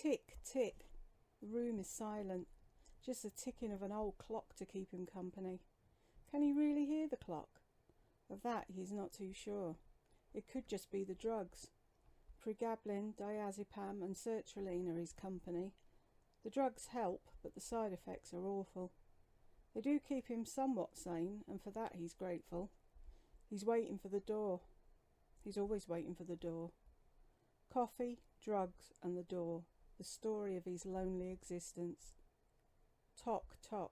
Tick, tick. The room is silent, just the ticking of an old clock to keep him company. Can he really hear the clock? Of that he is not too sure. It could just be the drugs. Pregabalin, diazepam and sertraline are his company. The drugs help, but the side effects are awful. They do keep him somewhat sane, and for that he's grateful. He's waiting for the door. He's always waiting for the door. Coffee, drugs and the door. The story of his lonely existence. Tock, tock.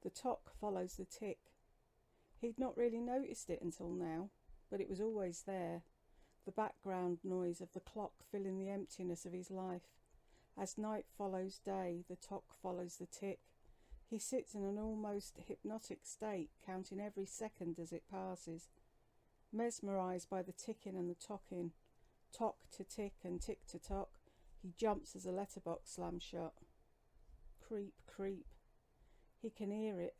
The tock follows the tick. He'd not really noticed it until now, but it was always there, the background noise of the clock filling the emptiness of his life. As night follows day, the tock follows the tick. He sits in an almost hypnotic state, counting every second as it passes, mesmerised by the ticking and the tocking. Tock to tick and tick to tock, he jumps as a letterbox slams shut. Creep, creep. He can hear it,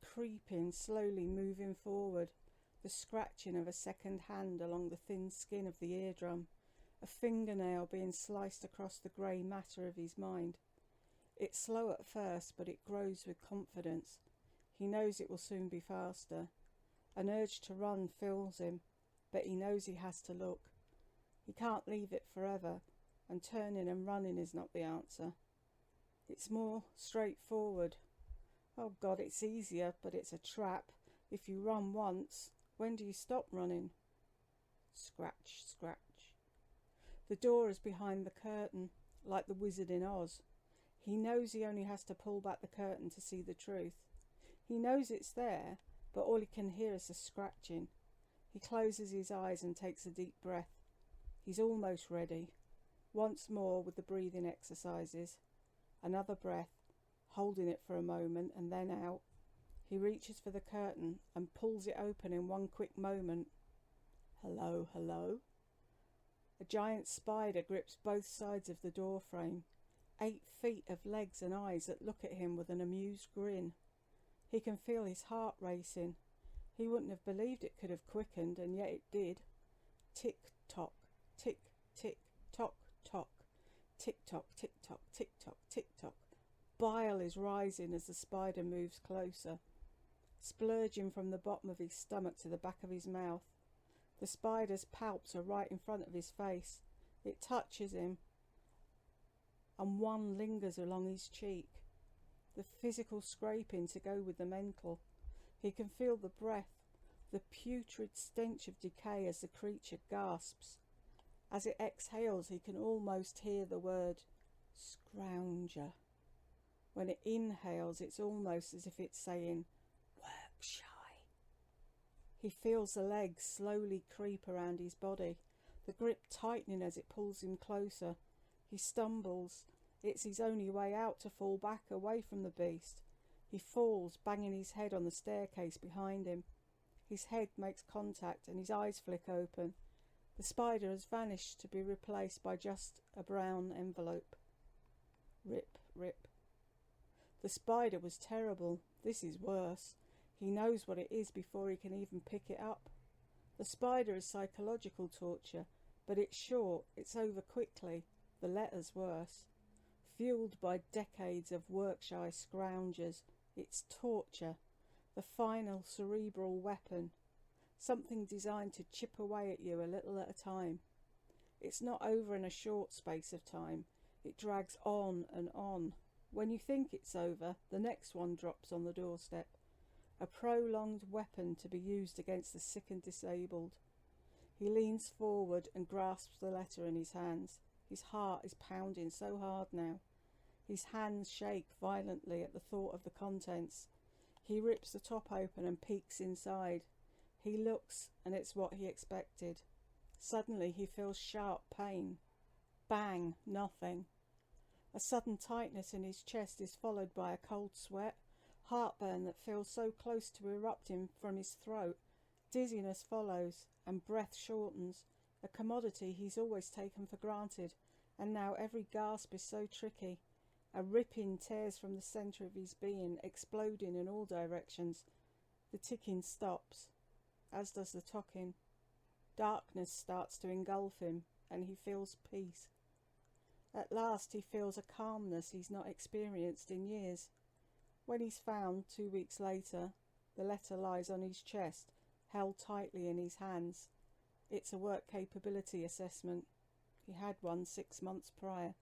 creeping, slowly moving forward, the scratching of a second hand along the thin skin of the eardrum, a fingernail being sliced across the grey matter of his mind. It's slow at first, but it grows with confidence. He knows it will soon be faster. An urge to run fills him, but he knows he has to look. He can't leave it forever, and turning and running is not the answer. It's more straightforward. Oh God, it's easier, but it's a trap. If you run once, when do you stop running? Scratch, scratch. The door is behind the curtain, like the wizard in Oz. He knows he only has to pull back the curtain to see the truth. He knows it's there, but all he can hear is the scratching. He closes his eyes and takes a deep breath. He's almost ready. Once more with the breathing exercises. Another breath, holding it for a moment and then out. He reaches for the curtain and pulls it open in one quick moment. Hello, hello. A giant spider grips both sides of the door frame. 8 feet of legs and eyes that look at him with an amused grin. He can feel his heart racing. He wouldn't have believed it could have quickened, and yet it did. Tick-tock, tick-tick, tock-tock. Tick-tock, tick-tock, tick-tock, tick-tock. Bile is rising as the spider moves closer, splurging from the bottom of his stomach to the back of his mouth. The spider's palps are right in front of his face. It touches him, and one lingers along his cheek. The physical scraping to go with the mental. He can feel the breath, the putrid stench of decay as the creature gasps. As it exhales, he can almost hear the word scrounger. When it inhales, it's almost as if it's saying, work shy. He feels the legs slowly creep around his body, the grip tightening as it pulls him closer. He stumbles. It's his only way out to fall back away from the beast. He falls, banging his head on the staircase behind him. His head makes contact and his eyes flick open. The spider has vanished to be replaced by just a brown envelope. Rip, rip. The spider was terrible. This is worse. He knows what it is before he can even pick it up. The spider is psychological torture, but it's short, it's over quickly. The letter's worse. Fueled by decades of work-shy scroungers, it's torture, the final cerebral weapon, something designed to chip away at you a little at a time. It's not over in a short space of time. It drags on and on. When you think it's over, the next one drops on the doorstep. A prolonged weapon to be used against the sick and disabled. He leans forward and grasps the letter in his hands. His heart is pounding so hard now. His hands shake violently at the thought of the contents. He rips the top open and peeks inside. He looks, and it's what he expected. Suddenly he feels sharp pain. Bang, nothing. A sudden tightness in his chest is followed by a cold sweat, heartburn that feels so close to erupting from his throat. Dizziness follows, and breath shortens, a commodity he's always taken for granted, and now every gasp is so tricky. A ripping tears from the centre of his being, exploding in all directions. The ticking stops, as does the tocking. Darkness starts to engulf him, and he feels peace. At last he feels a calmness he's not experienced in years. When he's found 2 weeks later, the letter lies on his chest, held tightly in his hands. It's a work capability assessment. He had one 6 months prior.